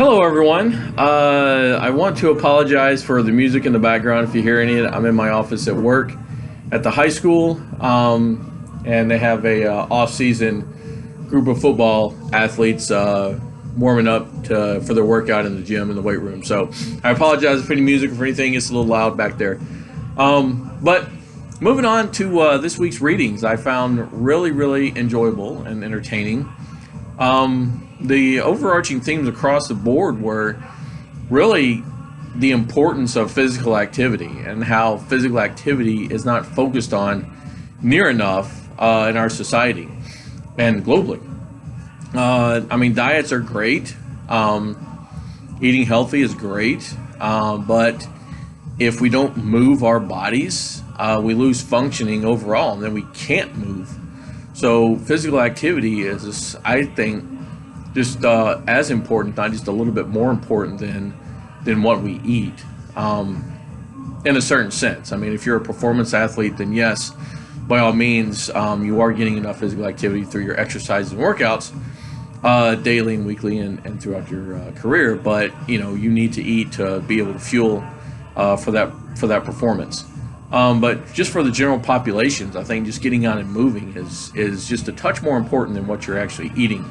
Hello, everyone. I want to apologize for the music in the background. If you hear any of it, I'm in my office at work at the high school, and they have a off-season group of football athletes warming up for their workout in the gym in the weight room. So I apologize for any music or for anything. It's a little loud back there. But moving on to this week's readings, I found really enjoyable and entertaining. The overarching themes across the board were really the importance of physical activity and how physical activity is not focused on near enough in our society and globally. I mean, diets are great. Eating healthy is great. But if we don't move our bodies, we lose functioning overall, and then we can't move. So physical activity is, I think, just as important, not just a little bit more important than what we eat, in a certain sense. I mean, if you're a performance athlete, then yes, by all means, you are getting enough physical activity through your exercises and workouts daily and weekly and throughout your career. But you need to eat to be able to fuel for that performance. But just for the general populations, I think just getting out and moving is just a touch more important than what you're actually eating.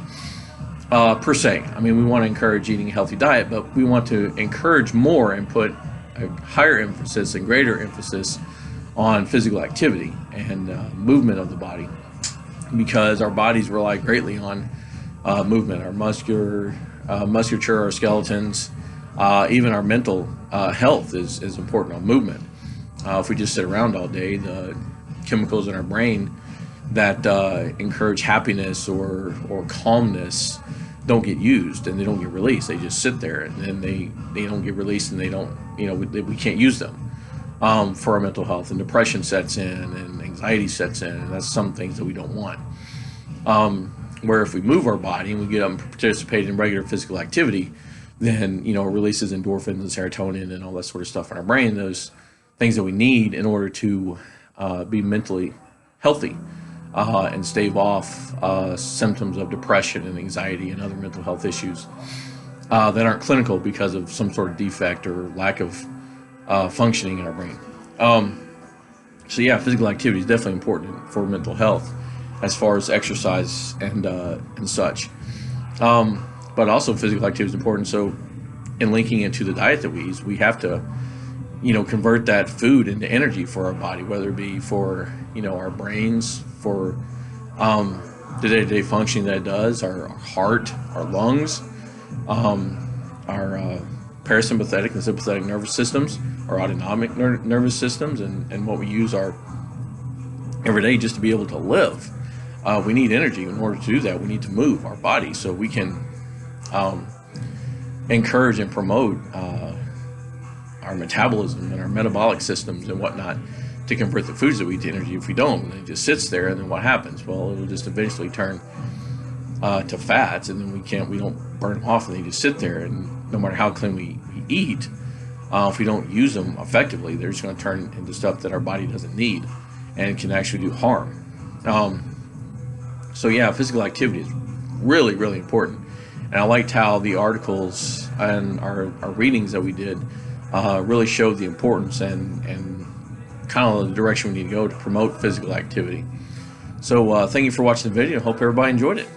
Per se. I mean, we want to encourage eating a healthy diet, but we want to encourage more and put a higher emphasis and greater emphasis on physical activity and movement of the body, because our bodies rely greatly on movement. Our musculature, our skeletons, even our mental health is important on movement. If we just sit around all day, the chemicals in our brain that encourage happiness or calmness don't get used, and they don't get released. They just sit there, and then they don't get released, and they don't, we can't use them for our mental health. And depression sets in, and anxiety sets in, and that's some things that we don't want. Where if we move our body and we get up and participate in regular physical activity, then it releases endorphins and serotonin and all that sort of stuff in our brain. Those things that we need in order to be mentally healthy. And stave off symptoms of depression and anxiety and other mental health issues that aren't clinical because of some sort of defect or lack of functioning in our brain. So yeah, physical activity is definitely important for mental health as far as exercise and such. But also physical activity is important. So in linking it to the diet that we eat, we have to convert that food into energy for our body, whether it be for our brains, for the day-to-day functioning that it does, our heart, our lungs, our parasympathetic and sympathetic nervous systems, our autonomic nervous systems, and what we use our every day just to be able to live. We need energy. In order to do that, we need to move our body so we can encourage and promote our metabolism and our metabolic systems and whatnot to convert the foods that we eat to energy. If we don't, and it just sits there, and then what happens? Well, it'll just eventually turn to fats, and then we don't burn them off, and they just sit there. And no matter how clean we eat, if we don't use them effectively, they're just going to turn into stuff that our body doesn't need and can actually do harm. So yeah, physical activity is really important. And I liked how the articles and our readings that we did really showed the importance and kind of the direction we need to go to promote physical activity. So thank you for watching the video. Hope everybody enjoyed it.